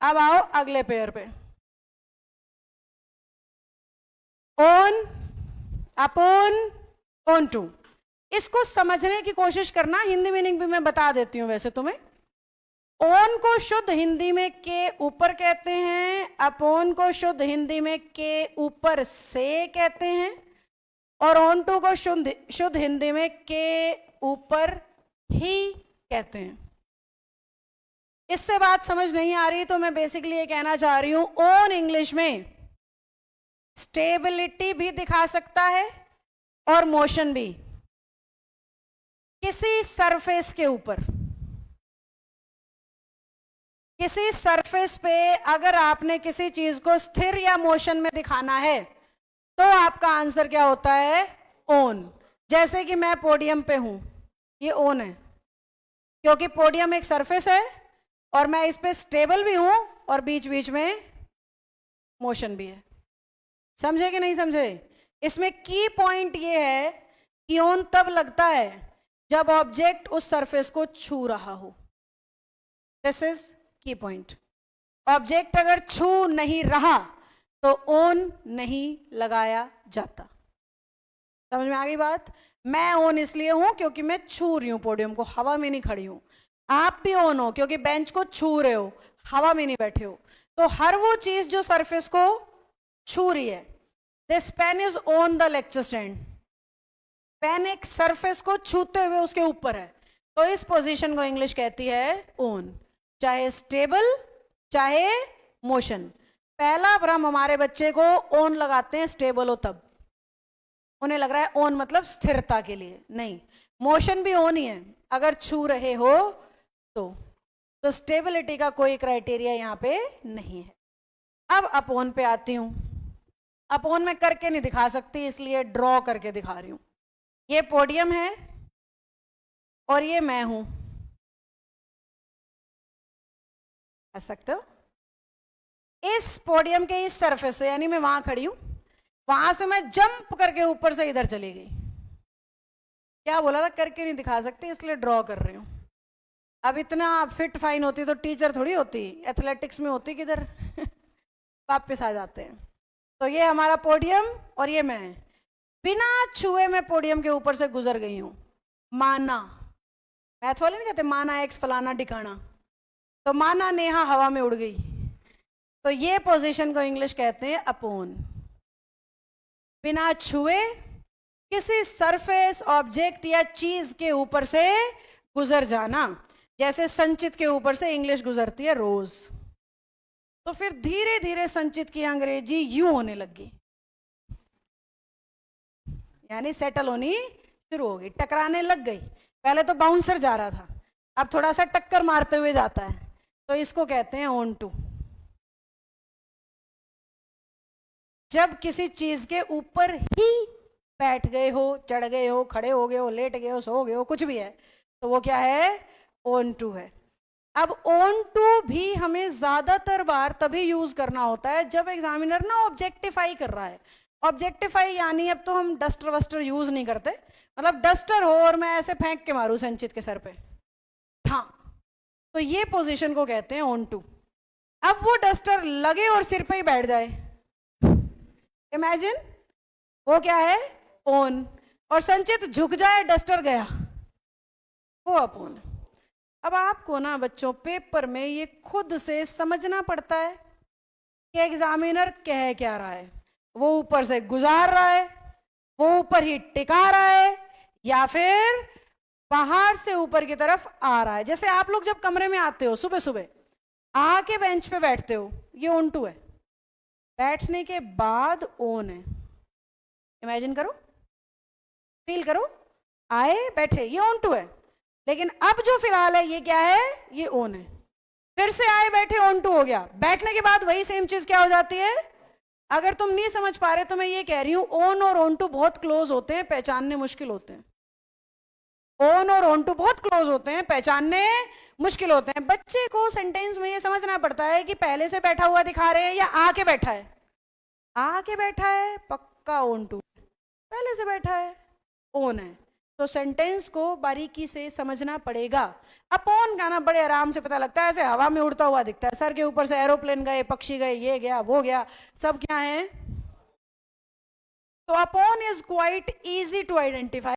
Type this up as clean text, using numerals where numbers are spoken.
अब आओ अगले पेयर पे। On, upon, onto. इसको समझने की कोशिश करना, हिंदी मीनिंग भी मैं बता देती हूं वैसे तुम्हें। ओन को शुद्ध हिंदी में के ऊपर कहते हैं, अपोन को शुद्ध हिंदी में के ऊपर से कहते हैं, और ऑन टू को शुद्ध हिंदी में के ऊपर ही कहते हैं। इससे बात समझ नहीं आ रही तो मैं बेसिकली ये कहना चाह रही हूं, ओन इंग्लिश में स्टेबिलिटी भी दिखा सकता है और मोशन भी। किसी सरफेस के ऊपर, किसी सरफेस पे अगर आपने किसी चीज को स्थिर या मोशन में दिखाना है तो आपका आंसर क्या होता है? ओन। जैसे कि मैं पोडियम पे हूं, ये ओन है क्योंकि पोडियम एक सरफेस है और मैं इस पे स्टेबल भी हूं और बीच बीच में मोशन भी है। समझे कि नहीं समझे? इसमें की पॉइंट ये है कि ओन तब लगता है जब ऑब्जेक्ट उस सरफेस को छू रहा हो। दिस इज की पॉइंट। ऑब्जेक्ट अगर छू नहीं रहा तो ओन नहीं लगाया जाता। समझ में आ गई बात? मैं ओन इसलिए हूं क्योंकि मैं छू रही हूं पोडियम को, हवा में नहीं खड़ी हूं। आप भी ओन हो क्योंकि बेंच को छू रहे हो, हवा में नहीं बैठे हो। तो हर वो चीज जो सरफेस को छू रही है, this pen is on the lecture stand. Pen एक सरफेस को छूते हुए उसके ऊपर है, तो इस पोजीशन को इंग्लिश कहती है ओन, चाहे स्टेबल चाहे मोशन। पहला भ्रम हमारे बच्चे को ओन लगाते हैं स्टेबल हो तब, उन्हें लग रहा है ओन मतलब स्थिरता के लिए। नहीं, मोशन भी ओन ही है अगर छू रहे हो तो स्टेबिलिटी का कोई क्राइटेरिया यहां पे नहीं है। अब अपोन पे आती हूं। अपोन में करके नहीं दिखा सकती इसलिए ड्रॉ करके दिखा रही हूं। ये पोडियम है और ये मैं हूं, कह सकते हो। इस पोडियम के इस सरफेस से, यानी मैं वहां खड़ी हूं, वहां से मैं जंप करके ऊपर से इधर चली गई। क्या बोला था? करके नहीं दिखा सकती इसलिए ड्रॉ कर रही हूं। अब इतना फिट फाइन होती तो टीचर थोड़ी होती, एथलेटिक्स में होती किधर वापस आ जाते हैं। तो ये हमारा पोडियम और ये मैं, बिना छुए मैं पोडियम के ऊपर से गुजर गई हूं। माना, मैथ वाले नहीं कहते माना एक्स फलाना ठिकाना, तो माना नेहा हवा में उड़ गई। तो ये पोजीशन को इंग्लिश कहते हैं अपोन। बिना छुए किसी सरफेस, ऑब्जेक्ट या चीज के ऊपर से गुजर जाना। जैसे संचित के ऊपर से इंग्लिश गुजरती है रोज, तो फिर धीरे धीरे संचित की अंग्रेजी यूं होने लगी, यानी सेटल होनी शुरू हो गई, टकराने लग गई। पहले तो बाउंसर जा रहा था, अब थोड़ा सा टक्कर मारते हुए जाता है, तो इसको कहते हैं ऑन टू। जब किसी चीज के ऊपर ही बैठ गए हो, चढ़ गए हो, खड़े हो गए हो, लेट गए हो, सो गए हो, कुछ भी है, तो वो क्या है? ऑन टू है। अब ऑन टू भी हमें ज्यादातर बार तभी यूज करना होता है जब एग्जामिनर ना ऑब्जेक्टिफाई कर रहा है। ऑब्जेक्टिफाई यानी अब तो हम डस्टर वस्टर यूज नहीं करते, मतलब डस्टर हो और मैं ऐसे फेंक के मारूं संचित के सर पे, हाँ, तो ये पोजीशन को कहते हैं ऑन टू। अब वो डस्टर लगे और सिर पे ही बैठ जाए, इमेजिन, वो क्या है? ऑन। और संचित झुक जाए, डस्टर गया, वो अपोन। अब आपको ना बच्चों पेपर में ये खुद से समझना पड़ता है कि एग्जामिनर कह क्या रहा है। वो ऊपर से गुजार रहा है, वो ऊपर ही टिका रहा है, या फिर बाहर से ऊपर की तरफ आ रहा है। जैसे आप लोग जब कमरे में आते हो सुबह सुबह, आके बेंच पे बैठते हो, ये ऑन टू है। बैठने के बाद ऑन है। इमेजिन करो, फील करो, आए बैठे, ये ऑन टू है। लेकिन अब जो फिलहाल है ये क्या है? ये ऑन है। फिर से आए बैठे, ऑन टू हो गया। बैठने के बाद वही सेम चीज क्या हो जाती है? अगर तुम नहीं समझ पा रहे तो मैं ये कह रही हूं, ऑन और ऑन टू बहुत क्लोज होते हैं, पहचानने मुश्किल होते हैं। ऑन और ऑन टू बहुत क्लोज होते हैं, पहचानने मुश्किल होते हैं। बच्चे को सेंटेंस में ये समझना पड़ता है कि पहले से बैठा हुआ दिखा रहे हैं या आके बैठा है। आके बैठा है, पक्का ऑन टू। पहले से बैठा है, ऑन है। तो सेंटेंस को बारीकी से समझना पड़ेगा। अपॉन का ना बड़े आराम से पता लगता है, ऐसे हवा में उड़ता हुआ दिखता है, सर के ऊपर से एरोप्लेन गए, पक्षी गए, ये गया वो गया, सब क्या है। तो upon is quite easy to identify.